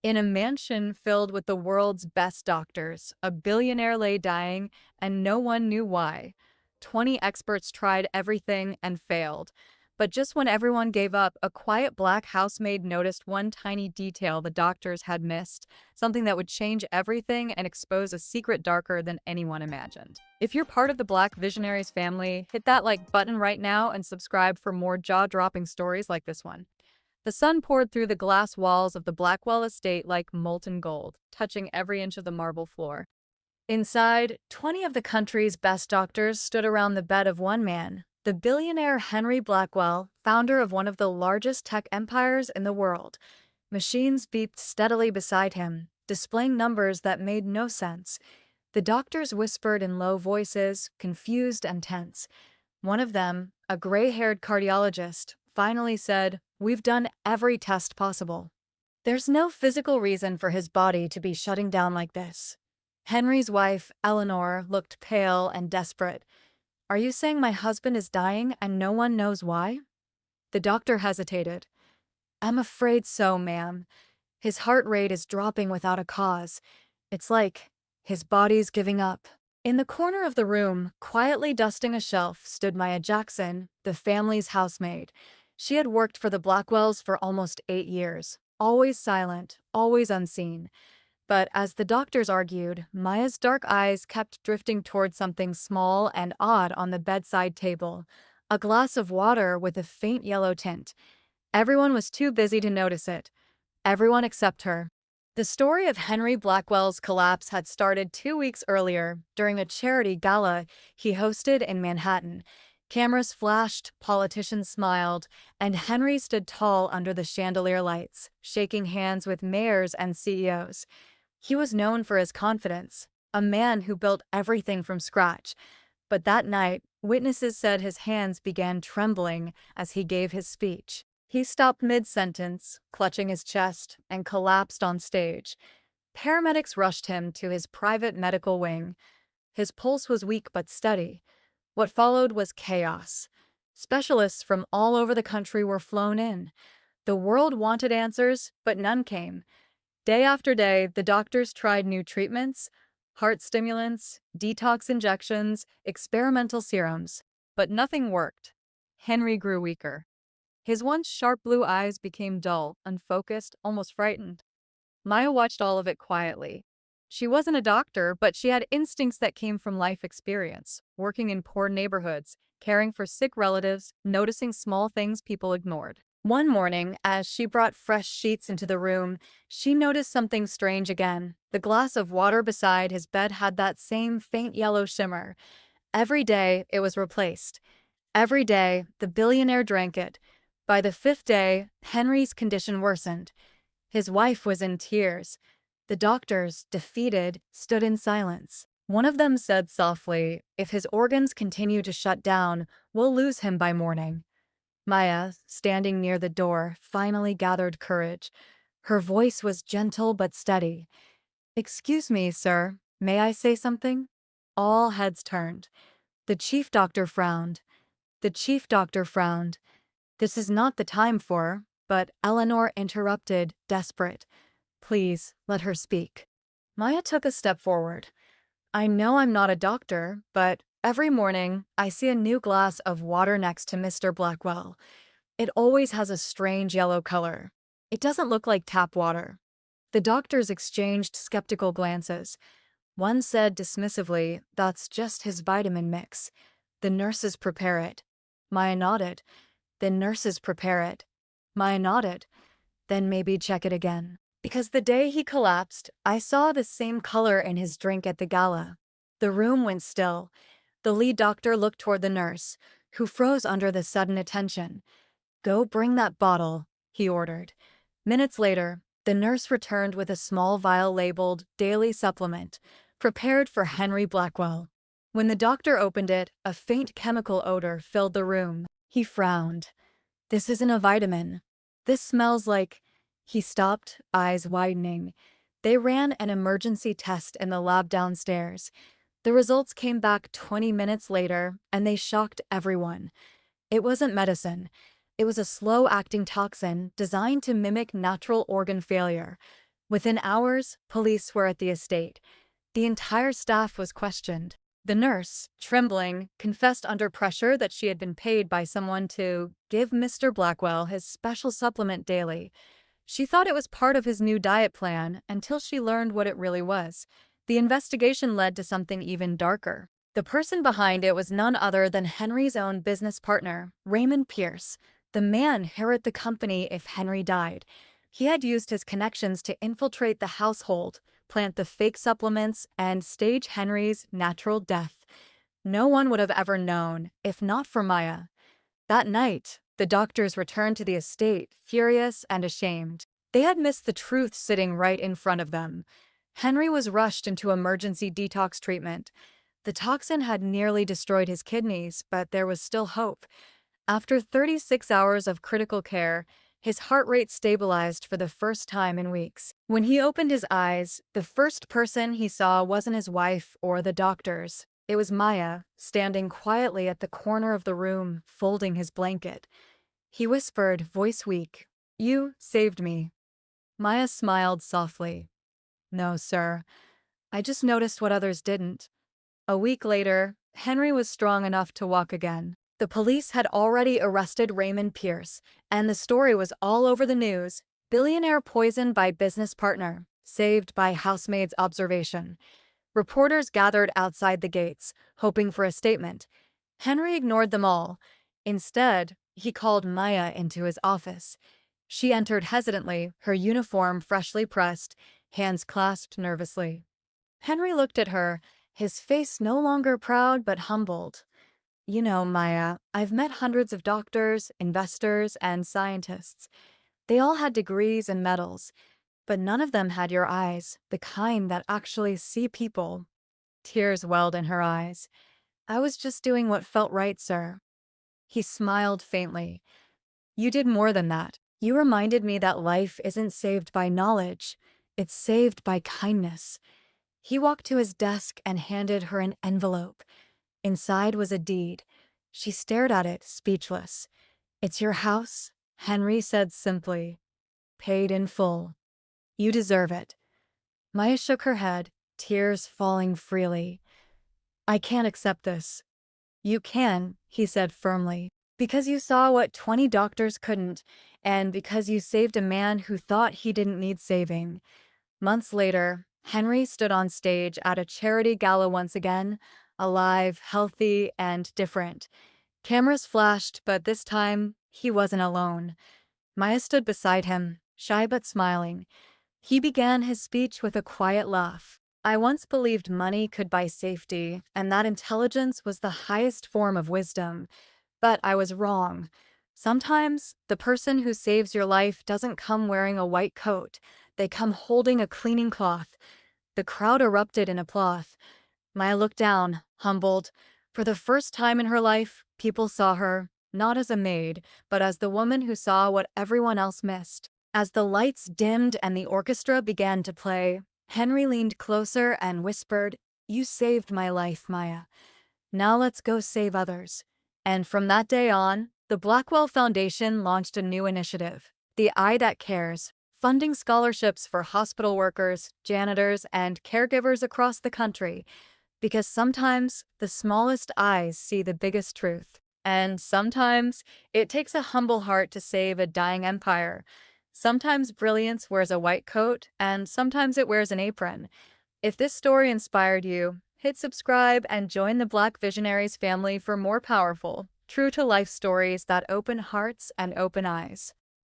In a mansion filled with the world's best doctors, a billionaire lay dying, and no one knew why. 20 experts tried everything and failed. But just when everyone gave up, a quiet black housemaid noticed one tiny detail the doctors had missed, something that would change everything and expose a secret darker than anyone imagined. If you're part of the Black Visionaries family, hit that like button right now and subscribe for more jaw-dropping stories like this one. The sun poured through the glass walls of the Blackwell estate like molten gold, touching every inch of the marble floor. Inside, 20 of the country's best doctors stood around the bed of one man, the billionaire Henry Blackwell, founder of one of the largest tech empires in the world. Machines beeped steadily beside him, displaying numbers that made no sense. The doctors whispered in low voices, confused and tense. One of them, a gray-haired cardiologist, finally said, "We've done every test possible. There's no physical reason for his body to be shutting down like this." Henry's wife, Eleanor, looked pale and desperate. "Are you saying my husband is dying and no one knows why?" The doctor hesitated. "I'm afraid so, ma'am. His heart rate is dropping without a cause. It's like his body's giving up." In the corner of the room, quietly dusting a shelf, stood Maya Jackson, the family's housemaid. She had worked for the Blackwells for almost 8 years, always silent, always unseen. But as the doctors argued, Maya's dark eyes kept drifting toward something small and odd on the bedside table, a glass of water with a faint yellow tint. Everyone was too busy to notice it. Everyone except her. The story of Henry Blackwell's collapse had started 2 weeks earlier during a charity gala he hosted in Manhattan. Cameras flashed, politicians smiled, and Henry stood tall under the chandelier lights, shaking hands with mayors and CEOs. He was known for his confidence, a man who built everything from scratch. But that night, witnesses said his hands began trembling as he gave his speech. He stopped mid-sentence, clutching his chest, and collapsed on stage. Paramedics rushed him to his private medical wing. His pulse was weak but steady. What followed was chaos. Specialists from all over the country were flown in. The world wanted answers, but none came. Day after day, the doctors tried new treatments, heart stimulants, detox injections, experimental serums, but nothing worked. Henry grew weaker. His once sharp blue eyes became dull, unfocused, almost frightened. Maya watched all of it quietly. She wasn't a doctor, but she had instincts that came from life experience, working in poor neighborhoods, caring for sick relatives, noticing small things people ignored. One morning, as she brought fresh sheets into the room, she noticed something strange again. The glass of water beside his bed had that same faint yellow shimmer. Every day, it was replaced. Every day, the billionaire drank it. By the 5th day, Henry's condition worsened. His wife was in tears. The doctors, defeated, stood in silence. One of them said softly, "If his organs continue to shut down, we'll lose him by morning." Maya, standing near the door, finally gathered courage. Her voice was gentle but steady. "Excuse me, sir. May I say something?" All heads turned. The chief doctor frowned. The chief doctor frowned. "This is not the time for," but Eleanor interrupted, desperate. "Please, let her speak." Maya took a step forward. "I know I'm not a doctor, but every morning I see a new glass of water next to Mr. Blackwell. It always has a strange yellow color. It doesn't look like tap water." The doctors exchanged skeptical glances. One said dismissively, "That's just his vitamin mix. The nurses prepare it." Maya nodded. "The nurses prepare it." Maya nodded. "Then maybe check it again." Because the day he collapsed, I saw the same color in his drink at the gala. The room went still. The lead doctor looked toward the nurse, who froze under the sudden attention. "Go bring that bottle," he ordered. Minutes later, the nurse returned with a small vial labeled "Daily Supplement," prepared for Henry Blackwell. When the doctor opened it, a faint chemical odor filled the room. He frowned. "This isn't a vitamin. This smells like—" He stopped, eyes widening. They ran an emergency test in the lab downstairs. The results came back 20 minutes later, and they shocked everyone. It wasn't medicine. It was a slow-acting toxin designed to mimic natural organ failure. Within hours, police were at the estate. The entire staff was questioned. The nurse, trembling, confessed under pressure that she had been paid by someone to give Mr. Blackwell his special supplement daily. She thought it was part of his new diet plan until she learned what it really was. The investigation led to something even darker. The person behind it was none other than Henry's own business partner, Raymond Pierce, the man who would the company if Henry died. He had used his connections to infiltrate the household, plant the fake supplements, and stage Henry's natural death. No one would have ever known, if not for Maya. That night, the doctors returned to the estate, furious and ashamed. They had missed the truth sitting right in front of them. Henry was rushed into emergency detox treatment. The toxin had nearly destroyed his kidneys, but there was still hope. After 36 hours of critical care, his heart rate stabilized for the first time in weeks. When he opened his eyes, the first person he saw wasn't his wife or the doctors. It was Maya, standing quietly at the corner of the room, folding his blanket. He whispered, voice weak, "You saved me." Maya smiled softly. "No, sir. I just noticed what others didn't." A week later, Henry was strong enough to walk again. The police had already arrested Raymond Pierce, and the story was all over the news. Billionaire poisoned by business partner, saved by housemaid's observation. Reporters gathered outside the gates, hoping for a statement. Henry ignored them all. Instead, he called Maya into his office. She entered hesitantly, her uniform freshly pressed, hands clasped nervously. Henry looked at her, his face no longer proud but humbled. "You know, Maya, I've met hundreds of doctors, investors, and scientists. They all had degrees and medals, but none of them had your eyes, the kind that actually see people." Tears welled in her eyes. "I was just doing what felt right, sir." He smiled faintly. "You did more than that. You reminded me that life isn't saved by knowledge. It's saved by kindness." He walked to his desk and handed her an envelope. Inside was a deed. She stared at it, speechless. "It's your house," Henry said simply. "Paid in full. You deserve it." Maya shook her head, tears falling freely. "I can't accept this." "You can," he said firmly, "because you saw what 20 doctors couldn't, and because you saved a man who thought he didn't need saving." Months later, Henry stood on stage at a charity gala once again, alive, healthy, and different. Cameras flashed, but this time, he wasn't alone. Maya stood beside him, shy but smiling. He began his speech with a quiet laugh. "I once believed money could buy safety, and that intelligence was the highest form of wisdom. But I was wrong. Sometimes, the person who saves your life doesn't come wearing a white coat. They come holding a cleaning cloth." The crowd erupted in applause. Maya looked down, humbled. For the first time in her life, people saw her, not as a maid, but as the woman who saw what everyone else missed. As the lights dimmed and the orchestra began to play, Henry leaned closer and whispered, "You saved my life, Maya. Now let's go save others." And from that day on, the Blackwell Foundation launched a new initiative, The Eye That Cares, funding scholarships for hospital workers, janitors, and caregivers across the country. Because sometimes the smallest eyes see the biggest truth. And sometimes it takes a humble heart to save a dying empire. Sometimes brilliance wears a white coat, and sometimes it wears an apron. If this story inspired you, hit subscribe and join the Black Visionaries family for more powerful, true-to-life stories that open hearts and open eyes.